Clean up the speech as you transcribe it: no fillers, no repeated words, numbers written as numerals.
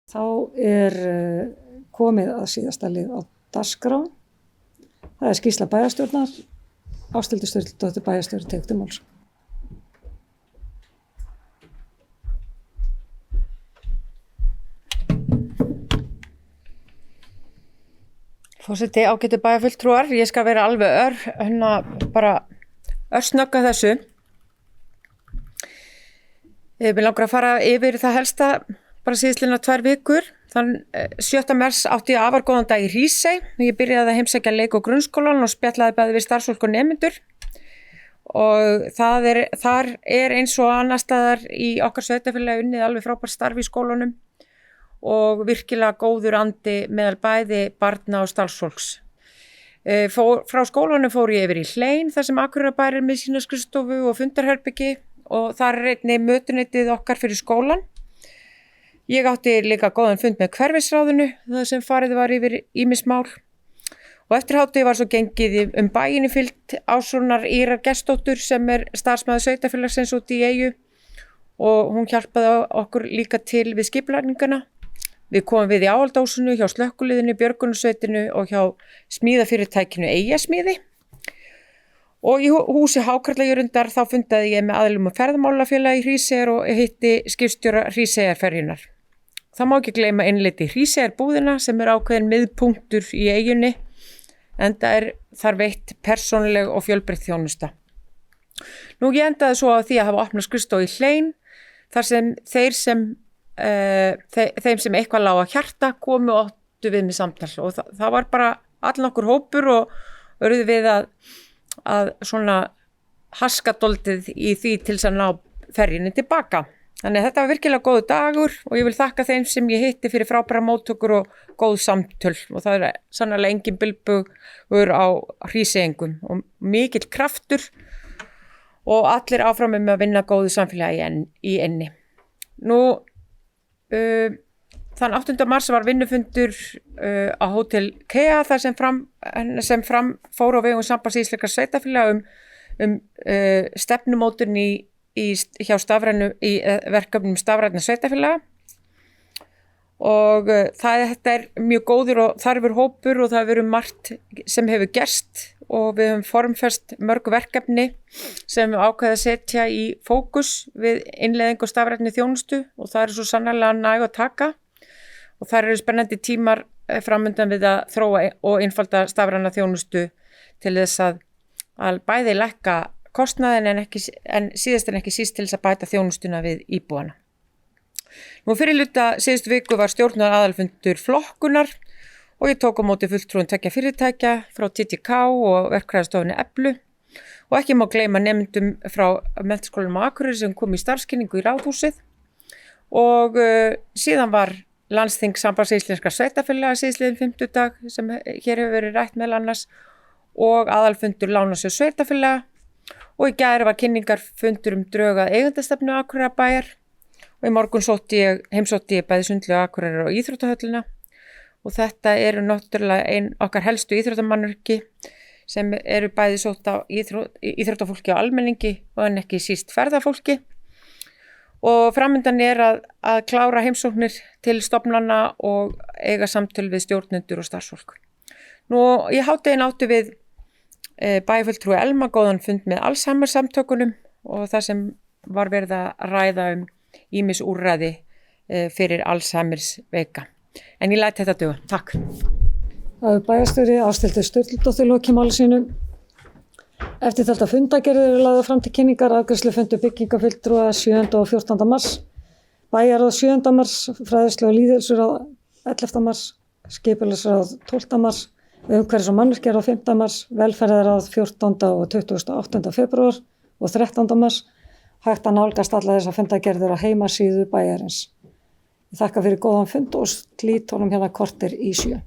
Þá komið að síðasta lið á dagskrá. Það skýrsla bæjarstjórnar. Ásthildur Sturludóttir bæjarstjóri tekur til máls. Forseti, ágætu bæjarfulltrúar, ég skal vera alveg örsnögg að þessu. Ég vil langar að fara yfir það helsta bara síðastliðnar 2 vikur. Þann 7. mars átti ég afar góðan dag í Hrísey. Ég byrjaði að heimsækja leik- og grunnskólan og spjallaði bæði við starfsfólk og nemendur. Og þar eins og annars staðar í okkar sveitarfélagi unnið alveg frábært starf í skólanum og virkilega góður andi meðal bæði barna og starfsfólks. Frá skólanum fór ég yfir í Hlein þar sem Akureyrarbær með sína skrifstofu og fundarherbyggi og þar einnig mötuneytið okkar fyrir skólan. Ég átti líka góðan fund með hverfisráðinu þar sem farið var yfir ýmis mál og eftir hádegi var svo gengið bæinn í fylgd Ásrúnar Ýrar Gestsdóttur sem starfsmaður sveitarfélagsins úti í Eyju og hún hjálpaði okkur líka til við skipulagninguna. Við komum við í áhaldásinu hjá slökkviliðinu, björgunarsveitinu og hjá smíðafyrirtækinu Eyjasmíði. Og í húsi Hákarlajörundar þá fundaði ég með aðilum og ferðamálafélagi Hríseyjar og hitti skipstjóra Hríseyjarferjunnar. Það má ekki gleyma innleiti Hríseyjarbúðina sem ákveðin miðpunktur í Eyjunni, enda þar veitt persónuleg og fjölbreytt þjónusta. Nú ég endaði svo á því að hafa opnað skrifstofu í Hlein, þar sem þeim sem eitthvað lá að hjarta komu og áttu við með samtal og það var bara allnokkur hópur og urðu við að svona haska doldið í því til þess að ná ferjunni tilbaka. Þannig að þetta var virkilega góður dagur og ég vil þakka þeim sem ég hitti fyrir frábæra móttökur og góð samtöl og það sannarlega engin bilbugur á Hríseyingum og mikill kraftur og allir áfram með að vinna góðu samfélagi í enni. Nú, þann 8. mars var vinnufundur á Hótel Kea þar sem fram fór á vegum Sambands íslenskra sveitarfélaga stefnumótun hjá verkefnum stafrænna sveitarfélaga og þetta mjög góður og þarfur hópur og það hefur verið margt sem hefur gerst og við höfum formfest mörg verkefni sem við ákveðum að setja í fókus við innleiðingu og stafrænni þjónustu og það svo sannarlega næg að taka og það eru spennandi tímar framundan við að þróa og einfalda stafræna þjónustu til þess að bæði lækka kostnaðin en síðast en ekki síst til þess að bæta þjónustuna við íbúana. Nú fyrir hluta síðustu viku var stjórnar aðalfundur flokkunar og ég tók á móti fulltrúum 2 fyrirtækja frá TTK og verkfræðistofunni Eflu og ekki má gleyma nemendum frá Menntaskólanum á Akureyri sem kom í starfskynningu í Ráðhúsið og síðan var landsþing Sambands íslenskra sveitarfélaga síðastliðinn 50 sem hér hefur verið rætt meðal annars og aðalfundur Lánasjóðs sveitarfélaga og í gær var kynningarfundur drög að eigendastefnu Akureyrarbæjar og í morgun heimsótti ég bæði Sundlaug Akureyrar og íþróttahöllina og þetta eru náttúrulega okkar helstu íþróttamannvirki sem eru bæði sótt á íþróttafólki og almenningi og en ekki síst ferðafólki og framundan að klára heimsóknir til stofnana og eiga samtöl við stjórnendur og starfsfólk. Nú í hádeginu áttu við bæjarfulltrúi Elma góðan fund með Alzheimer samtökunum og það sem var verið að ræða ýmis úrræði fyrir Alzheimers veika. En ég læt þetta duga. Takk. Bæjarstjóri Ásthildur Sturludóttir lokið máli sínu. Eftirtalda fundargerðir eru lagðar fram til kynningar, afgreiðslufundur byggingafulltrúa 7. og 14. mars, bæjarráð 7. mars, fræðslu- og lýðheilsuráð 11. mars, skipulagsráð 12. mars, umhverfis- og mannvirkjaráð 5. mars, velferðarráð 14. og 28. febrúar og 13. mars. Hægt að nálgast alla þessar fundargerðir á heimasíðu bæjarins. Ég þakka fyrir góðan fund og slít honum hérna korter í 7.